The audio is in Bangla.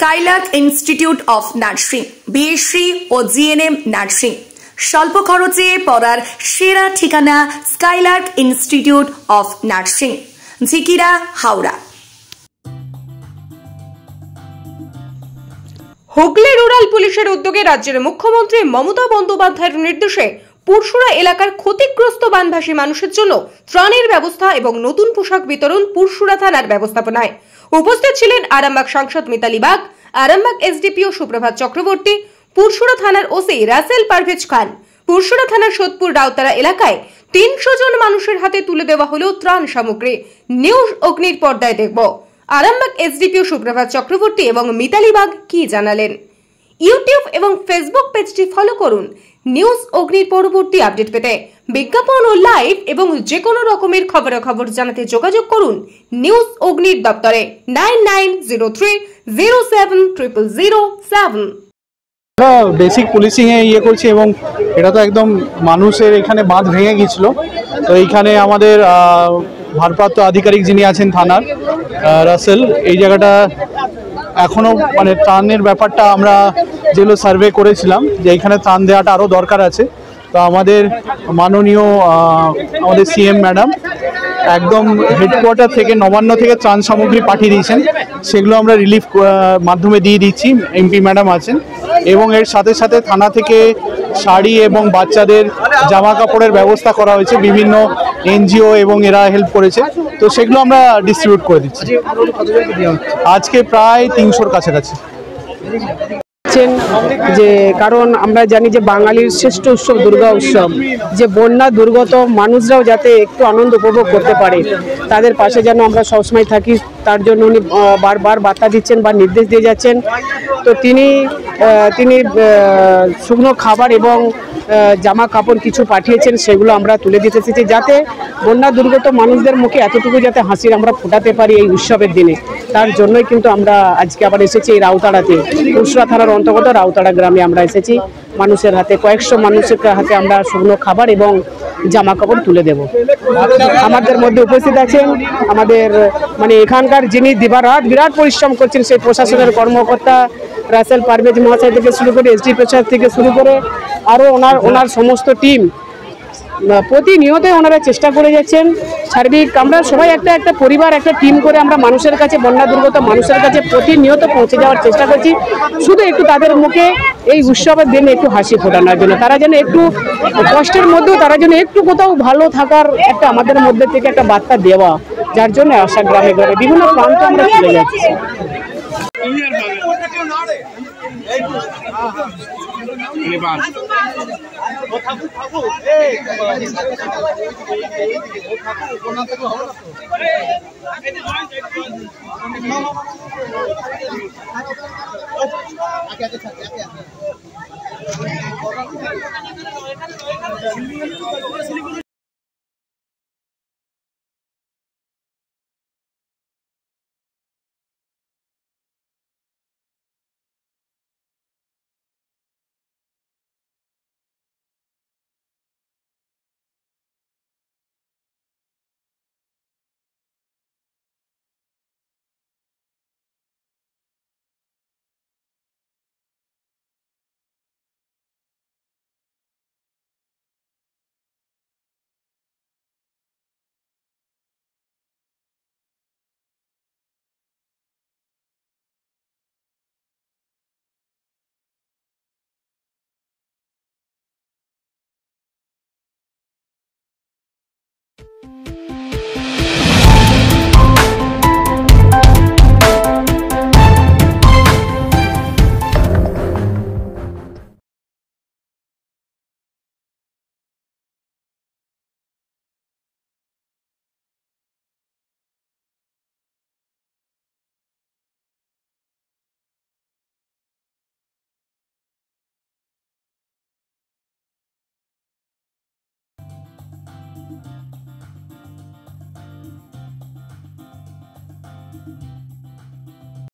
Skylark institute of nursing, BSc ও জিএনএম নার্সিং। স্বল্প খরচে পড়ার সেরা ঠিকানা Skylark institute of nursing, Jhikira, Howrah. Hooghly rural পুলিশের উদ্যোগে রাজ্যের মুখ্যমন্ত্রী মমতা বন্দ্যোপাধ্যায়ের নির্দেশে পুরসুরা এলাকার ক্ষতিগ্রস্ত বানভাসী মানুষের জন্য ত্রাণের ব্যবস্থা এবং নতুন পোশাক বিতরণ পুরসুরা থানার ব্যবস্থাপনায়। উপস্থিত ছিলেন আরামবাগ সাংসদ মিতালি বাগ, আরামবাগ এসডিপিও সুপ্রভাত চক্রবর্তী, পুরসুরা থানার ওসি রাসেল পারভেজ খান। পুরসুরা থানার সোদপুর রাউতারা এলাকায় 300 জন মানুষের হাতে তুলে দেওয়া হলো ত্রাণ সামগ্রী। নিউজ অগ্নির পর্দায় দেখব আরামবাগ এসডিপিও সুপ্রভাত চক্রবর্তী এবং মিতালি বাগ কি জানালেন। ইউটিউব এবং ফেসবুক পেজটি ফলো করুন নিউজ অগ্নির পরবর্তী আপডেট পেতে। বিজ্ঞাপন ও লাইভ এবং যে কোনো রকমের খবরাখবর জানাতে যোগাযোগ করুন নিউজ অগ্নির দপ্তরে 9903070007। বেসিক পুলিশিং এ করছি এবং এটা তো একদম মানুষের এখানে বাঁধ ভেঙে গিয়েছিল। তো এইখানে আমাদের ভারপ্রাপ্ত আধিকারিক যিনি আছেন থানার রাসেল, এই জায়গাটা এখনো মানে ত্রাণের ব্যাপারটা আমরা যেগুলো সার্ভে করেছিলাম যে এখানে ত্রাণ দেওয়াটা আরও দরকার আছে। তো আমাদের মাননীয় আমাদের সিএম ম্যাডাম একদম হেডকোয়ার্টার থেকে নবান্ন থেকে ত্রাণ সামগ্রী পাঠিয়ে দিয়েছেন, সেগুলো আমরা রিলিফ মাধ্যমে দিয়ে দিচ্ছি। এমপি ম্যাডাম আছেন এবং এর সাথে সাথে থানা থেকে শাড়ি এবং বাচ্চাদের জামা কাপড়ের ব্যবস্থা করা হয়েছে, বিভিন্ন এনজিও এবং এরা হেল্প করেছে, তো সেগুলো আমরা ডিস্ট্রিবিউট করে দিচ্ছি। আজকে প্রায় 300-র কাছাকাছি। যে কারণ আমরা জানি যে বাঙালির শ্রেষ্ঠ উৎসব দুর্গা উৎসব, যে বন্যা দুর্গত মানুষরাও যাতে একটু আনন্দ উপভোগ করতে পারে, তাদের পাশে যেন আমরা সবসময় থাকি, তার জন্য উনি বারবার বার্তা দিচ্ছেন বা নির্দেশ দিয়ে যাচ্ছেন। তো তিনি শুকনো খাবার এবং জামা কাপড় কিছু পাঠিয়েছেন, সেগুলো আমরা তুলে দিতে এসেছি যাতে বন্যা দুর্গত মানুষদের মুখে এতটুকু যাতে হাসির আমরা ফোটাতে পারি এই উৎসবের দিনে। তার জন্যই কিন্তু আমরা আজকে আবার এসেছি এই রাউতাড়াতে, পুরসুরা থানার অন্তর্গত রাউতাড়া গ্রামে আমরা এসেছি। মানুষের হাতে কয়েকশো মানুষের হাতে আমরা শুকনো খাবার এবং জামা কাপড় তুলে দেব। আমাদের মধ্যে উপস্থিত আছেন আমাদের মানে এখানকার যিনি দিবারাত বিরাট পরিশ্রম করছেন, সেই প্রশাসনের কর্মকর্তা রাসেল পারভেজ মহাশয় থেকে শুরু করে এসডি প্রসাদ থেকে শুরু করে আরও ওনার সমস্ত টিম প্রতিনিয়ত ওনারা চেষ্টা করে যাচ্ছেন। সার্বিক আমরা সবাই একটা পরিবার, একটা টিম করে আমরা মানুষের কাছে, বন্যা দুর্গত মানুষের কাছে প্রতিনিয়ত পৌঁছে যাওয়ার চেষ্টা করছি, শুধু একটু তাদের মুখে এই উৎসবের দিনে একটু হাসি ফোটানোর জন্য, তারা যেন একটু কষ্টের মধ্যেও তারা যেন একটু কোথাও ভালো থাকার একটা আমাদের মধ্যে থেকে একটা বার্তা দেওয়া, যার জন্য আশা গ্রামে গ্রামে বিভিন্ন প্রান্তে আমরা চলে যাচ্ছি।